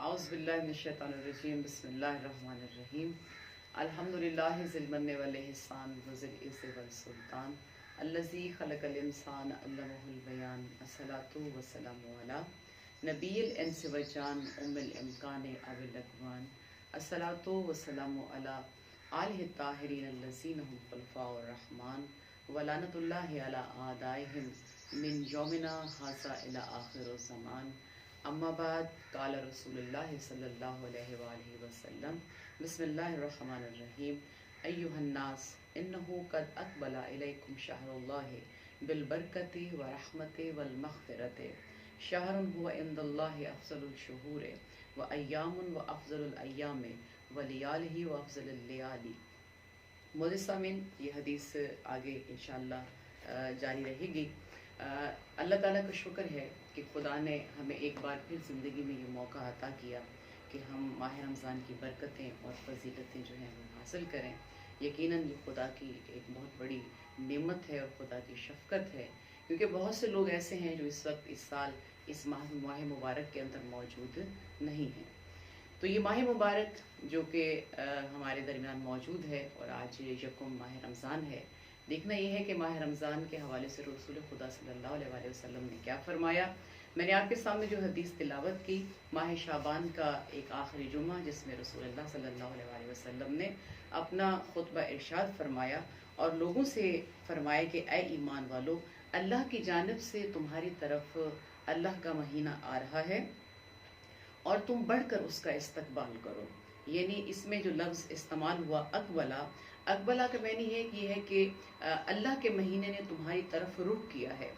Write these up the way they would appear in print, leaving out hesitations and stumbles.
औज़ुबिल्लाहिमिनश्शैतानिर्रजीम बिस्मिल्लाहिर्रहमानिर्रहीम अल्हम्दुलिल्लाहि ज़िल मन्नि वल इहसान व ज़िल इज़्ज़ि वल सुल्तान अल्लज़ी खलक़ल इंसान अल्लमहुल बयान अस्सलातु वस्सलामु अला नबिय्यिल इंसि व जान उम्मिल इम्कान अबिल अकवान अस्सलातु वस्सलामु अला आलिहि ताहिरीन अल्लज़ीना हुम खुलफ़ाउर रहमान व लानतुल्लाहि अला आदाइहिम मिन यौमिना हाज़ा इला आखिरिज़ ज़मान अम्मा बाद क़ाल रसूलुल्लाह सल्लल्लाहु अलैहि वसल्लम बिस्मिल्लाहिर्रहमानिर्रहीम अय्युहन्नास इन्नहु क़द अक़बला इलैकुम शहरुल्लाहि बिल बरकति व रहमति वल मग़फ़िरति शहरुन हुवा इंदल्लाहि अफ़ज़लुश शुहूरि व अय्यामुन व अफ़ज़लुल अय्यामि व लियालिहि व अफ़ज़लुल लियाली। मुअज़्ज़िज़, ये हदीस आगे इंशाअल्लाह जारी रहेगी। अल्लाह ताला का शुक्र है कि खुदा ने हमें एक बार फिर ज़िंदगी में ये मौका अता किया कि हम माह रमज़ान की बरकतें और फजीलतें जो हैं वो हासिल करें। यकीनन ये खुदा की एक बहुत बड़ी नेमत है और खुदा की शफ़क़त है, क्योंकि बहुत से लोग ऐसे हैं जो इस वक्त इस साल इस माह मुबारक के अंदर मौजूद नहीं हैं। तो ये माह मुबारक जो कि हमारे दरमियान मौजूद है और आज यकम माह रमज़ान है, देखना यह है कि माह रमज़ान के हवाले से रसूल खुदा सल्लल्लाहु अलैहि वसल्लम ने क्या फरमाया। मैंने आपके सामने जो हदीस तिलावत की माह शाबान का एक आखिरी जुमा, जिसमें रसूलुल्लाह सल्लल्लाहु अलैहि वसल्लम ने अपना खुतबा इरशाद फरमाया और लोगों से फरमाया कि ऐ ईमान वालो, अल्लाह की जानिब से तुम्हारी तरफ अल्लाह का महीना आ रहा है और तुम बढ़कर उसका इस्तकबाल करो। यानी इसमें जो लफ्ज़ इस्तेमाल हुआ अकबला, अकबला का मैंने ये है कि अल्लाह के महीने ने तुम्हारी तरफ रुख किया है।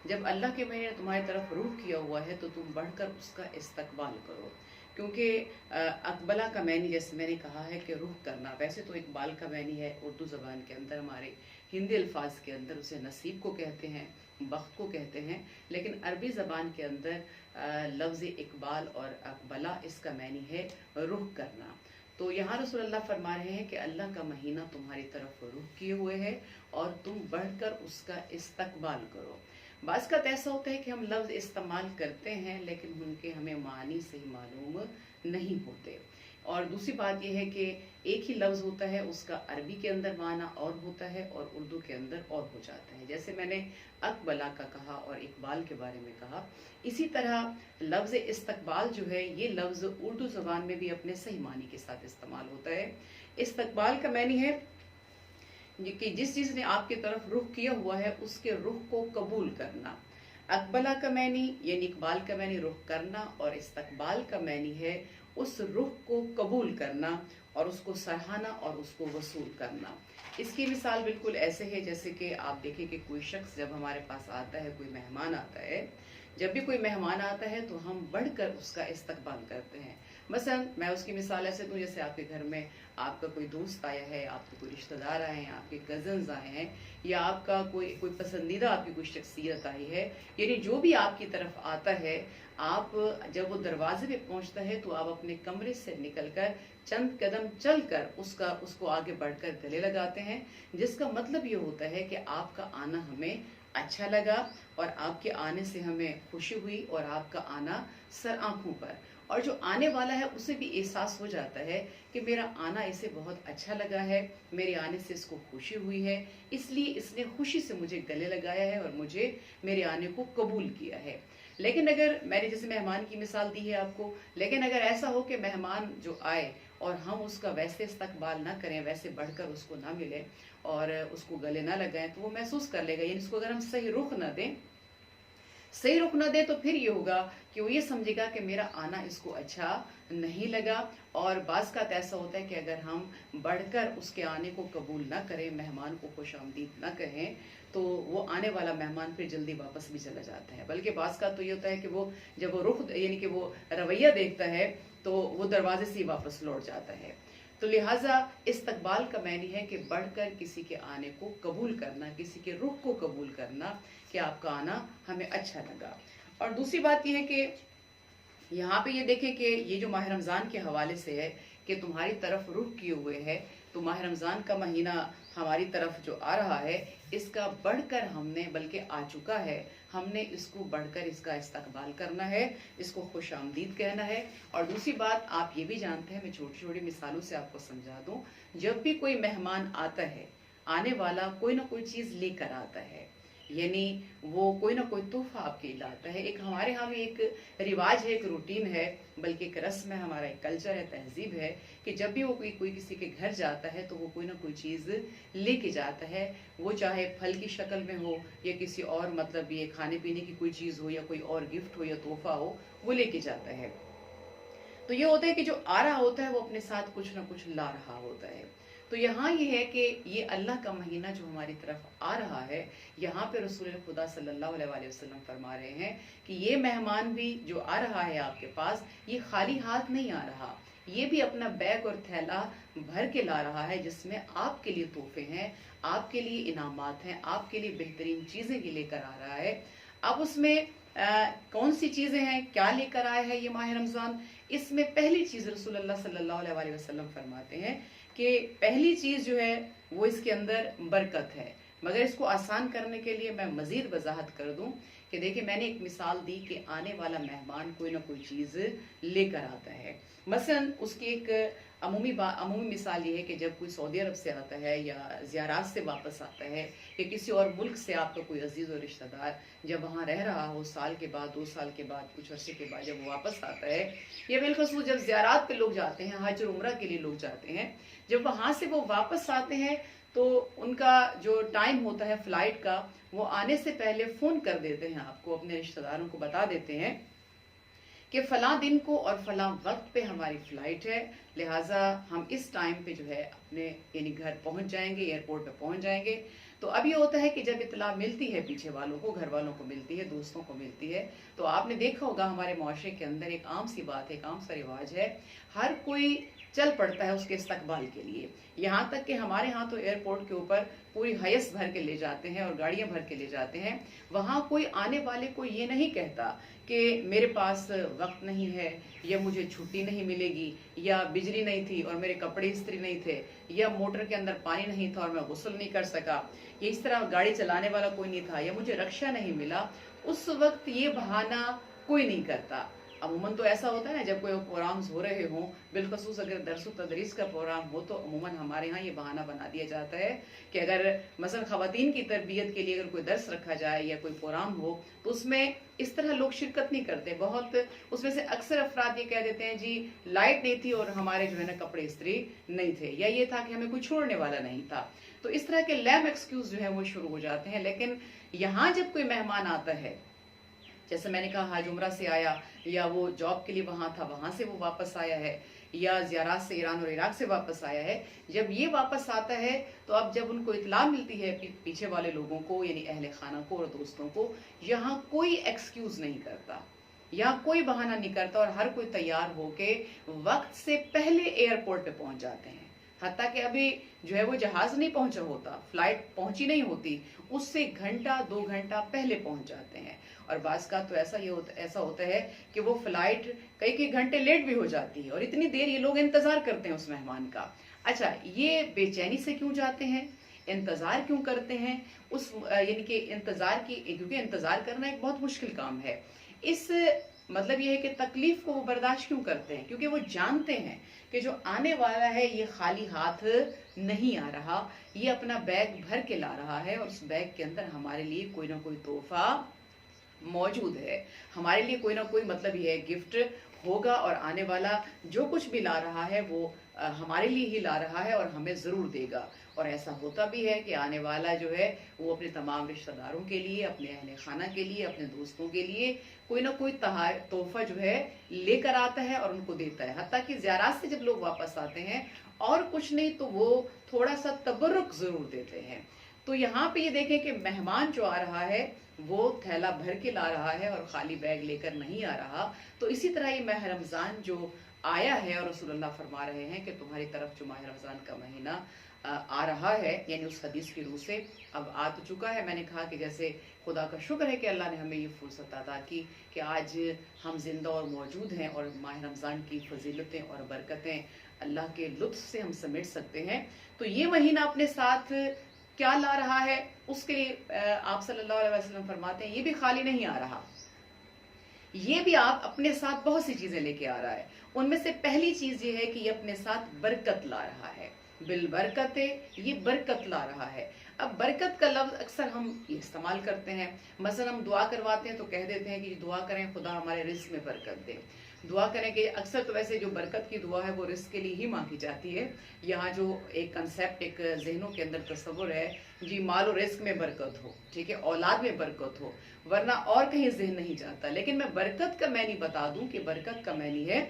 जब अल्लाह के महीने ने तुम्हारी तरफ रुख किया हुआ है तो तुम बढ़कर उसका इस्तकबाल करो, क्योंकि अकबला का मैनी जैसे मैंने कहा है कि रुख करना। वैसे तो इकबाल का मैनी है उर्दू ज़बान के अंदर, हमारे हिंदी अल्फाज के अंदर उसे नसीब को कहते हैं, बख्त को कहते हैं, लेकिन अरबी ज़बान के अंदर लफ्ज़ इकबाल और अकबला इसका मैनी है रुख करना। तो यहाँ रसूलुल्लाह फरमा रहे हैं कि अल्लाह का महीना तुम्हारी तरफ रुख किए हुए है और तुम बढ़कर उसका इस्तकबाल करो। बाज़ का ऐसा होता है कि हम लफ्ज़ इस्तेमाल करते हैं लेकिन उनके हमें मानी सही मालूम नहीं होते। और दूसरी बात यह है कि एक ही लफ्ज़ होता है, उसका अरबी के अंदर माना और होता है और उर्दू के अंदर और हो जाता है। जैसे मैंने अकबला का कहा और इकबाल के बारे में कहा, इसी तरह लफ्ज़ इस्तकबाल जो है ये लफ्ज़ उर्दू ज़बान में भी अपने सही मानी के साथ इस्तेमाल होता है। इस्तकबाल का मैनी है कि जिस चीज़ ने आपकी तरफ रुख किया हुआ है उसके रुख को कबूल करना। अकबला का मैनी यानी इकबाल का मैनी रुख करना और इस्तकबाल का मैनी है उस रुख को कबूल करना और उसको सराहना और उसको वसूल करना। इसकी मिसाल बिल्कुल ऐसे है जैसे कि आप देखें कि कोई शख्स जब हमारे पास आता है, कोई मेहमान आता है, जब भी कोई मेहमान आता है तो हम बढ़कर उसका इस्तकबाल करते हैं। मसलन मैं उसकी मिसाल ऐसे दूं, जैसे आपके घर में आपका कोई दोस्त आया है, आपके कोई रिश्तेदार आए हैं, आपके कजन्स आए हैं, या आपका कोई पसंदीदा आपकी कोई शख्सियत आई है, यानी जो भी आपकी तरफ आता है, आप जब वो दरवाजे पे पहुंचता है तो आप अपने कमरे से निकलकर चंद कदम चलकर उसको आगे बढ़कर गले लगाते हैं, जिसका मतलब ये होता है कि आपका आना हमें अच्छा लगा और आपके आने से हमें खुशी हुई और आपका आना सर आंखों पर, और जो आने वाला है उसे भी एहसास हो जाता है कि मेरा आना इसे बहुत अच्छा लगा है, मेरे आने से इसको खुशी हुई है, इसलिए इसने खुशी से मुझे गले लगाया है और मुझे मेरे आने को कबूल किया है। लेकिन अगर मैंने जैसे मेहमान की मिसाल दी है आपको, लेकिन अगर ऐसा हो कि मेहमान जो आए और हम उसका वैसे इस्तकबाल ना करें, वैसे बढ़कर उसको ना मिले और उसको गले ना लगाएं, तो वो महसूस कर लेगा। यानी इसको अगर हम सही रुख ना दें तो फिर ये होगा कि वो ये समझेगा कि मेरा आना इसको अच्छा नहीं लगा। और बाज़ का ऐसा होता है कि अगर हम बढ़कर उसके आने को कबूल ना करें, मेहमान को खुशामदीद ना कहें, तो वो आने वाला मेहमान फिर जल्दी वापस भी चला जाता है। बल्कि बाज़ का तो ये होता है कि वो जब वो रुख यानी कि वो रवैया देखता है तो वो दरवाजे से ही वापस लौट जाता है। तो लिहाजा इस्तकबाल का मैनी है कि बढ़कर किसी के आने को कबूल करना, किसी के रुख को कबूल करना कि आपका आना हमें अच्छा लगा। और दूसरी बात यह है कि यहाँ पे ये देखें कि ये जो माह रमज़ान के हवाले से है कि तुम्हारी तरफ रुख किए हुए है, तो माह रमज़ान का महीना हमारी तरफ जो आ रहा है, इसका बढ़कर हमने, बल्कि आ चुका है, हमने इसको बढ़कर इसका इस्तकबाल करना है, इसको खुश आमदीद कहना है। और दूसरी बात आप ये भी जानते हैं, मैं छोटी छोटी मिसालों से आपको समझा दूं, जब भी कोई मेहमान आता है, आने वाला कोई ना कोई चीज़ लेकर आता है, यानी वो कोई ना कोई तोहफा आपके लिए लाता है। एक हमारे यहाँ भी एक रिवाज है, एक रूटीन है, बल्कि एक रस्म है, हमारा एक कल्चर है, तहजीब है कि जब भी वो कोई किसी के घर जाता है तो वो कोई ना कोई चीज़ लेके जाता है। वो चाहे फल की शक्ल में हो या किसी और, मतलब ये खाने पीने की कोई चीज़ हो या कोई और गिफ्ट हो या तोहफा हो, वो लेके जाता है। तो ये होता है कि जो आ रहा होता है वो अपने साथ कुछ ना कुछ ला रहा होता है। तो यहाँ ये है कि ये अल्लाह का महीना जो हमारी तरफ आ रहा है, यहाँ पे रसूल खुदा सल्लल्लाहु अलैहि वसल्लम फरमा रहे हैं कि ये मेहमान भी जो आ रहा है आपके पास, ये खाली हाथ नहीं आ रहा, ये भी अपना बैग और थैला भर के ला रहा है, जिसमें आपके लिए तोहफे हैं, आपके लिए इनामात हैं, आपके लिए बेहतरीन चीजें लेकर आ रहा है। अब उसमें कौन सी चीजें हैं, क्या लेकर आया है ये माह रमजान? इसमें पहली चीज रसूलुल्लाह सल्लल्लाहु अलैहि वसल्लम फरमाते हैं कि पहली चीज जो है वो इसके अंदर बरकत है। मगर इसको आसान करने के लिए मैं मजीद वजाहत कर दूं कि देखिए, मैंने एक मिसाल दी कि आने वाला मेहमान कोई ना कोई चीज लेकर आता है। मसलन उसकी एक अमूमी मिसाल ये है कि जब कोई सऊदी अरब से आता है या ज़ियारत से वापस आता है या किसी और मुल्क से आपका कोई अजीज और रिश्तेदार जब वहाँ रह रहा हो, साल के बाद, 2 साल के बाद, कुछ अर्से के बाद जब वो वापस आता है, या बिलखसूस जब ज़ियारत पे लोग जाते हैं, हज और उम्रा के लिए लोग जाते हैं, जब वहाँ से वो वापस आते हैं तो उनका जो टाइम होता है फ्लाइट का, वो आने से पहले फोन कर देते हैं, आपको अपने रिश्तेदारों को बता देते हैं कि फलां दिन को और फलां वक्त पे हमारी फ्लाइट है, लिहाजा हम इस टाइम पे जो है अपने यानी घर पहुंच जाएंगे, एयरपोर्ट पे पहुंच जाएंगे। तो अब ये होता है कि जब इतला मिलती है पीछे वालों को, घर वालों को मिलती है, दोस्तों को मिलती है, तो आपने देखा होगा हमारे मुआशरे के अंदर एक आम सी बात है, एक आम सा रिवाज है, हर कोई चल पड़ता है उसके इस्तकबाल के लिए। यहाँ तक कि हमारे यहाँ तो एयरपोर्ट के ऊपर पूरी हयस भर के ले जाते हैं और गाड़ियां भर के ले जाते हैं। वहाँ कोई आने वाले को ये नहीं कहता कि मेरे पास वक्त नहीं है, या मुझे छुट्टी नहीं मिलेगी, या बिजली नहीं थी और मेरे कपड़े इस्त्री नहीं थे, या मोटर के अंदर पानी नहीं था और मैं गुस्ल नहीं कर सका, या इस तरह गाड़ी चलाने वाला कोई नहीं था, या मुझे रक्षा नहीं मिला। उस वक्त ये बहाना कोई नहीं करता। अमूमन तो ऐसा होता है ना, जब कोई प्रोग्राम्स हो रहे हों, बिलखसूस अगर दरस तदरीस का प्रोग्राम हो, तो अमूमन हमारे यहाँ ये बहाना बना दिया जाता है कि अगर मसलन खवातीन की तरबियत के लिए अगर कोई दर्स रखा जाए या कोई प्रोग्राम हो, तो उसमें इस तरह लोग शिरकत नहीं करते। बहुत उसमें से अक्सर अफराद ये कह देते हैं जी लाइट नहीं थी और हमारे जो है ना कपड़े इस्त्री नहीं थे, या ये था कि हमें कोई छोड़ने वाला नहीं था। तो इस तरह के लैम एक्सक्यूज जो है वो शुरू हो जाते हैं। लेकिन यहाँ जब कोई मेहमान आता है, जैसे मैंने कहा हज उम्रा से आया, या वो जॉब के लिए वहां था, वहां से वो वापस आया है, या ज़ियारत से ईरान और इराक से वापस आया है, जब ये वापस आता है तो अब जब उनको इत्ला मिलती है पीछे वाले लोगों को, यानी अहले खाना को और दोस्तों को, यहाँ कोई एक्सक्यूज नहीं करता, यहाँ कोई बहाना नहीं करता, और हर कोई तैयार होके वक्त से पहले एयरपोर्ट पे पहुंच जाते हैं। हत्ता कि अभी जो है वो जहाज नहीं पहुंचा होता, फ्लाइट पहुंची नहीं होती, उससे घंटा 2 घंटा पहले पहुंच जाते हैं। और बाज़ का तो ऐसा होता है कि वो फ्लाइट कई घंटे लेट भी हो जाती है, और इतनी देर ये लोग इंतजार करते हैं उस मेहमान का। अच्छा, ये बेचैनी से क्यों जाते हैं, इंतजार क्यों करते हैं उस, यानी कि इंतजार की, क्योंकि इंतजार करना एक बहुत मुश्किल काम है। इस मतलब ये है कि तकलीफ को वो बर्दाश्त क्यों करते हैं, क्योंकि वो जानते हैं कि जो आने वाला है ये खाली हाथ नहीं आ रहा, ये अपना बैग भर के ला रहा है, और उस बैग के अंदर हमारे लिए कोई ना कोई तोहफा मौजूद है, हमारे लिए कोई ना कोई, मतलब ये गिफ्ट होगा, और आने वाला जो कुछ भी ला रहा है वो हमारे लिए ही ला रहा है और हमें जरूर देगा। और ऐसा होता भी है कि आने वाला जो है वो अपने तमाम रिश्तेदारों के लिए, अपने अहले खाना के लिए, अपने दोस्तों के लिए कोई ना कोई तोहफा जो है लेकर आता है और उनको देता है। हत्ता कि ज़ियारत से जब लोग वापस आते हैं, और कुछ नहीं तो वो थोड़ा सा तबर्रुक जरूर देते हैं। तो यहाँ पे ये देखें कि मेहमान जो आ रहा है वो थैला भर के ला रहा है और खाली बैग लेकर नहीं आ रहा। तो इसी तरह ये माह रमजान जो आया है, और रसूलुल्लाह फरमा रहे हैं कि तुम्हारी तरफ जो माह रमजान का महीना आ रहा है, यानी उस हदीस की रूह से अब आ तो चुका है। मैंने कहा कि जैसे खुदा का शुक्र है कि अल्लाह ने हमें ये फुर्सत अता की कि आज हम जिंदा और मौजूद हैं और माह रमज़ान की फजीलतें और बरकतें अल्लाह के लुत्फ से हम समेट सकते हैं। तो ये महीना अपने साथ क्या ला रहा है, उसके लिए आप सल्लल्लाहु अलैहि वसल्लम फरमाते हैं ये भी खाली नहीं आ रहा, ये भी आप अपने साथ बहुत सी चीजें लेके आ रहा है। उनमें से पहली चीज ये है कि ये अपने साथ बरकत ला रहा है, बिल बरकत, ये बरकत ला रहा है। अब बरकत का लफ्ज अक्सर हम इस्तेमाल करते हैं, मसलन हम दुआ करवाते हैं तो कह देते हैं कि दुआ करें खुदा हमारे रिस्क में बरकत दे, दुआ करें कि अक्सर तो वैसे जो बरकत की दुआ है वो रिस्क के लिए ही मांगी जाती है। यहाँ जो एक कंसेप्ट, एक जहनों के अंदर तस्वुर है जी मालो रिस्क में बरकत हो, ठीक है, औलाद में बरकत हो, वरना और कहीं जहन नहीं जाता। लेकिन मैं बरकत का मैनी बता दूं कि बरकत का मैनी है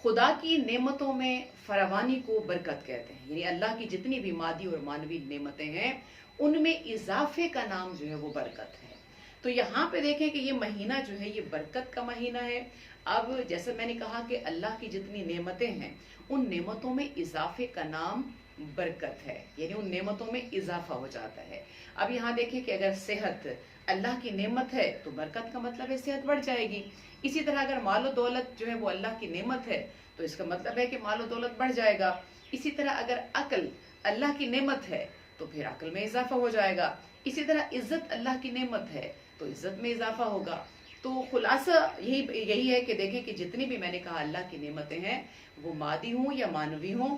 खुदा की नेमतों में फरावानी को बरकत कहते हैं, यानी अल्लाह की जितनी भी मादी और मानवी नेमतें हैं उनमें इजाफे का नाम जो है वो बरकत है। तो यहाँ पे देखें कि ये महीना जो है ये बरकत का महीना है। अब जैसे मैंने कहा कि अल्लाह की जितनी नेमतें हैं उन नेमतों में इजाफे का नाम बरकत है, यानी उन नेमतों में इजाफा हो जाता है। अब यहाँ देखें कि अगर सेहत अल्लाह की नेमत है तो बरकत का मतलब है सेहत बढ़ जाएगी। इसी तरह अगर मालो दौलत जो है वो अल्लाह की नेमत है तो इसका मतलब है कि मालो दौलत बढ़ जाएगा। इसी तरह अगर अक्ल अल्लाह की नेमत है तो फिर अक्ल में इजाफा हो जाएगा। इसी तरह इज्जत अल्लाह की नेमत है तो इज्जत में इजाफा होगा। तो खुलासा यही है कि देखें कि जितनी भी मैंने कहा अल्लाह की नेमतें हैं वो मादी हों या मानवी हों,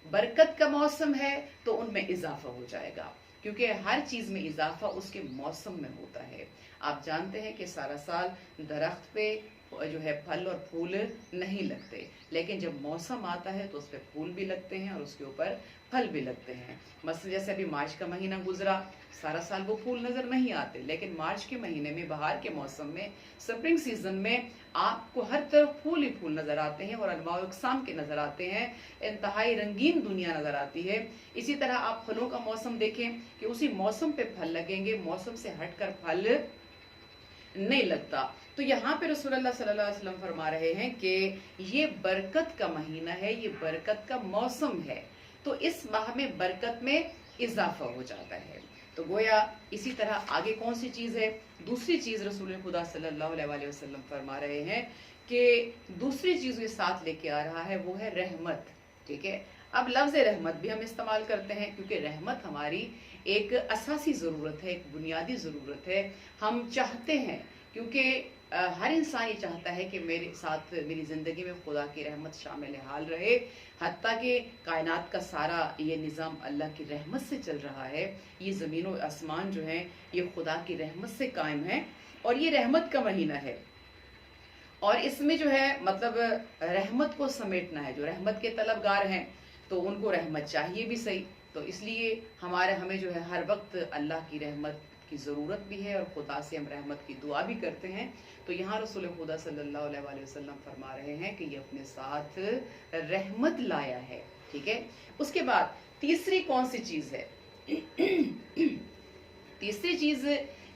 बरकत का मौसम है तो उनमें इजाफा हो जाएगा, क्योंकि हर चीज में इजाफा उसके मौसम में होता है। आप जानते हैं कि सारा साल दरख्त पे जो है फल और फूल नहीं लगते, लेकिन जब मौसम आता है तो उस पर फूल भी लगते हैं और उसके ऊपर फल भी लगते हैं। मसलन जैसे अभी मार्च का महीना गुजरा, सारा साल वो फूल नजर नहीं आते, लेकिन मार्च के महीने में बहार के मौसम में स्प्रिंग सीजन में आपको हर तरफ फूल ही फूल नजर आते हैं और अनवाउ अक़साम के नजर आते हैं, इंतहाई रंगीन दुनिया नजर आती है। इसी तरह आप फलों का मौसम देखें कि उसी मौसम पे फल लगेंगे, मौसम से हटकर फल नहीं लगता। तो यहाँ पे रसूलुल्लाह सल्लल्लाहु अलैहि वसल्लम फरमा रहे हैं कि ये बरकत का महीना है, ये बरकत का मौसम है, तो इस माह में बरकत में इजाफा हो जाता है। तो गोया इसी तरह आगे कौन सी चीज है, दूसरी चीज रसूल खुदा सल्लल्लाहु अलैहि वसल्लम फरमा रहे हैं कि दूसरी चीज के साथ लेके आ रहा है वो है रहमत, ठीक है। अब लफ्ज रहमत भी हम इस्तेमाल करते हैं क्योंकि रहमत हमारी एक असासी जरूरत है, एक बुनियादी जरूरत है। हम चाहते हैं, क्योंकि हर इंसान ये चाहता है कि मेरे साथ मेरी जिंदगी में खुदा की रहमत शामिल हाल रहे, हत्ता कि कायनात का सारा ये निज़ाम अल्लाह की रहमत से चल रहा है। ये ज़मीन और आसमान जो है ये खुदा की रहमत से कायम है और ये रहमत का महीना है और इसमें जो है मतलब रहमत को समेटना है। जो रहमत के तलबगार हैं तो उनको रहमत चाहिए भी सही, तो इसलिए हमें जो है हर वक्त अल्लाह की रहमत की ज़रूरत भी है और खुदा से हम रहमत की दुआ भी करते हैं। तो यहाँ रसूल खुदा सल्लल्लाहु अलैहि वसल्लम फरमा रहे हैं कि ये अपने साथ रहमत लाया है, ठीक है। उसके बाद तीसरी कौन सी चीज़ है? तीसरी चीज़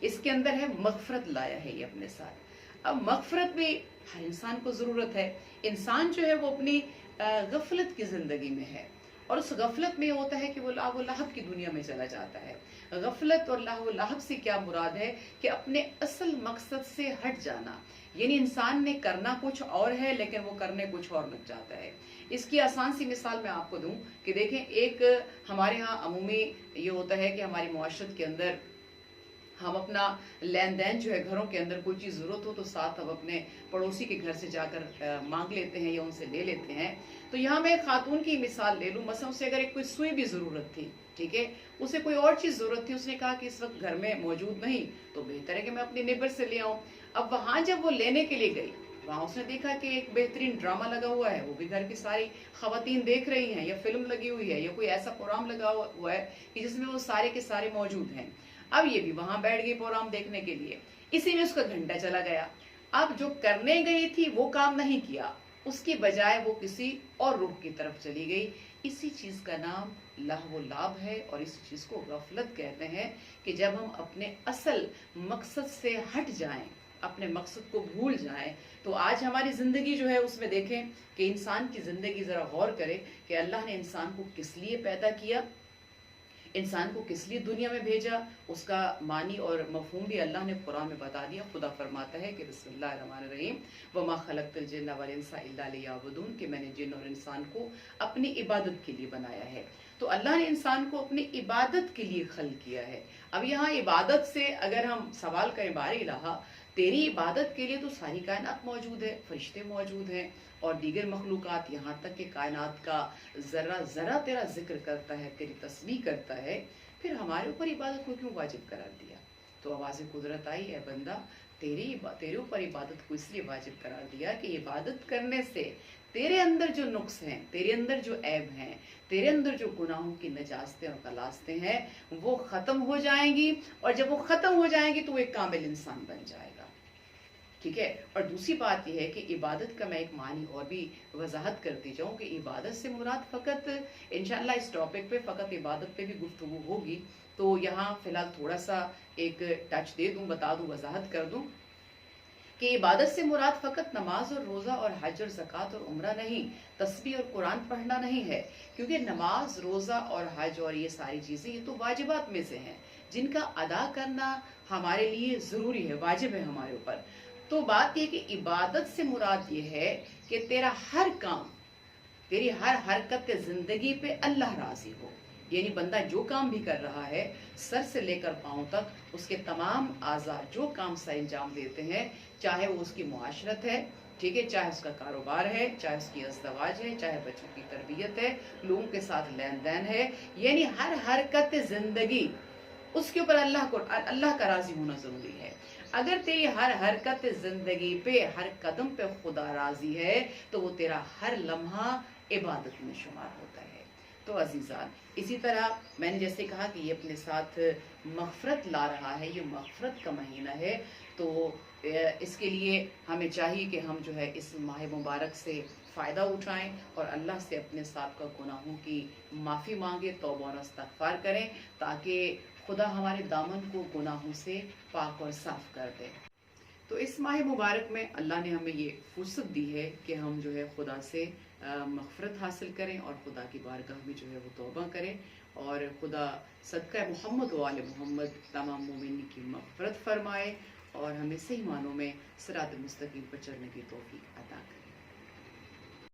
इसके अंदर है मगफरत लाया है ये अपने साथ। अब मगफरत भी हर इंसान को ज़रूरत है। इंसान जो है वो अपनी गफलत की ज़िंदगी में है और उस गफलत में ये होता है कि वो लाहो लाहब की दुनिया में चला जाता है। गफलत और लाहो लाहब से क्या मुराद है कि अपने असल मकसद से हट जाना, यानी इंसान ने करना कुछ और है लेकिन वो करने कुछ और लग जाता है। इसकी आसान सी मिसाल मैं आपको दूं कि देखें, एक हमारे यहाँ अमूमी ये होता है कि हमारी मुआशरत के अंदर हम अपना लेन देन जो है घरों के अंदर कोई चीज़ ज़रूरत हो तो साथ हम अपने पड़ोसी के घर से जाकर मांग लेते हैं या उनसे ले लेते हैं। तो यहाँ मैं खातून की मिसाल ले लूँ, मसलन उसे अगर एक कोई सुई भी ज़रूरत थी, ठीक है, उसे कोई और चीज़ ज़रूरत थी, उसने कहा कि इस वक्त घर में मौजूद नहीं तो बेहतर है कि मैं अपने नेबर से ले आऊँ। अब वहाँ जब वो लेने के लिए गई, वहाँ उसने देखा कि एक बेहतरीन ड्रामा लगा हुआ है, वो भी घर की सारी खवातीन देख रही हैं, या फिल्म लगी हुई है या कोई ऐसा प्रोग्राम लगा हुआ है कि जिसमें वो सारे के सारे मौजूद हैं। अब ये भी वहां बैठ गई प्रोग्राम देखने के लिए, इसी में उसका घंटा चला गया। अब जो करने गई थी वो काम नहीं किया, उसकी बजाय वो किसी और रुख की तरफ चली गई। इसी चीज का नाम लाहव लाभ है और इस चीज को गफलत कहते हैं कि जब हम अपने असल मकसद से हट जाएं, अपने मकसद को भूल जाएं। तो आज हमारी जिंदगी जो है उसमें देखें कि इंसान की जिंदगी जरा गौर करे कि अल्लाह ने इंसान को किस लिए पैदा किया, इंसान को किस लिए दुनिया में भेजा, उसका मानी और मफहूम भी अल्लाह ने कुरान में बता दिया। खुदा फरमाता है कि बिस्मिल्लाहिर्रहमानिर्रहीम वमा खलक़तुल जिन्ना वल इंसा इल्ला लियअबुदून, कि मैंने जिन और इंसान को अपनी इबादत के लिए बनाया है। तो अल्लाह ने इंसान को अपनी इबादत के लिए खल्क़ किया है। अब यहाँ इबादत से अगर हम सवाल करें बारे इलाहा, तेरी इबादत के लिए तो सारी कायनात मौजूद है, फरिश्ते मौजूद हैं और दीगर मखलूकात, यहाँ तक कि कायनात का ज़रा ज़रा तेरा जिक्र करता है, तेरी तस्बीह करता है, फिर हमारे ऊपर इबादत को क्यों वाजिब करार दिया? तो आवाज़ कुदरत आई, है बंदा तेरे ऊपर इबादत को इसलिए वाजिब करार दिया कि इबादत करने से तेरे अंदर जो नुक्स हैं, तेरे अंदर जो ऐब हैं, तेरे अंदर जो गुनाहों की नजास्तें और कलास्तें हैं वो ख़त्म हो जाएंगी, और जब वो ख़त्म हो जाएंगी तो वो एक कामिल इंसान बन जाएगा। ठीक है। और दूसरी बात यह है कि इबादत का मैं एक मानी और भी वजाहत करती जाऊँ कि इबादत से मुराद फ़कत, इंशाअल्लाह इस टॉपिक पे फ़कत इबादत पे भी गुफ्तगू होगी, तो यहाँ फ़िलहाल थोड़ा सा एक टच दे दूँ, बता दूँ, वजाहत कर दूँ कि इबादत से मुराद फ़कत नमाज और रोज़ा और हज और ज़कात और उम्रा नहीं, तस्बीह और कुरान पढ़ना नहीं है, क्योंकि नमाज, रोज़ा और हज और ये सारी चीज़ें ये तो वाजिबात में से हैं, जिनका अदा करना हमारे लिए ज़रूरी है, वाजिब है हमारे ऊपर। तो बात यह कि इबादत से मुराद ये है कि तेरा हर काम, तेरी हर हरकत ज़िंदगी पे अल्लाह राज़ी हो। यानी बंदा जो काम भी कर रहा है, सर से लेकर पाँव तक उसके तमाम आज़ा जो काम से अंजाम देते हैं, चाहे वो उसकी मुआशरत है, ठीक है, चाहे उसका कारोबार है, चाहे उसकी अज़दवाज है, चाहे बच्चों की तरबियत है, लोगों के साथ लेन देन है, यानी हर हरकत ज़िंदगी उसके ऊपर अल्लाह का राज़ी होना ज़रूरी है। अगर तेरी हर हरकत ज़िंदगी पे, हर कदम पे खुदा राज़ी है, तो वो तेरा हर लम्हा इबादत में शुमार होता है। तो अजीज़ान, इसी तरह मैंने जैसे कहा कि ये अपने साथ मग़फ़रत ला रहा है, ये मग़फ़रत का महीना है, तो इसके लिए हमें चाहिए कि हम जो है इस माह मुबारक से फ़ायदा उठाएं और अल्लाह से अपने साबिक़ा गुनाहों की माफ़ी मांगे, तौबा और इस्तिग़फ़ार करें, ताकि खुदा हमारे दामन को गुनाहों से पाक और साफ़ कर दे। तो इस माह मुबारक में अल्लाह ने हमें ये फुर्सत दी है कि हम जो है खुदा से मग़फ़रत हासिल करें और खुदा की बारगाह में जो है वो तौबा करें, और खुदा सदका मोहम्मद व आले मोहम्मद तमाम मोमिन की मग़फ़रत फ़रमाए और हमें सही मानों में सिरात मुस्तकीम पर चलने की तौफ़ीक़ अता करें।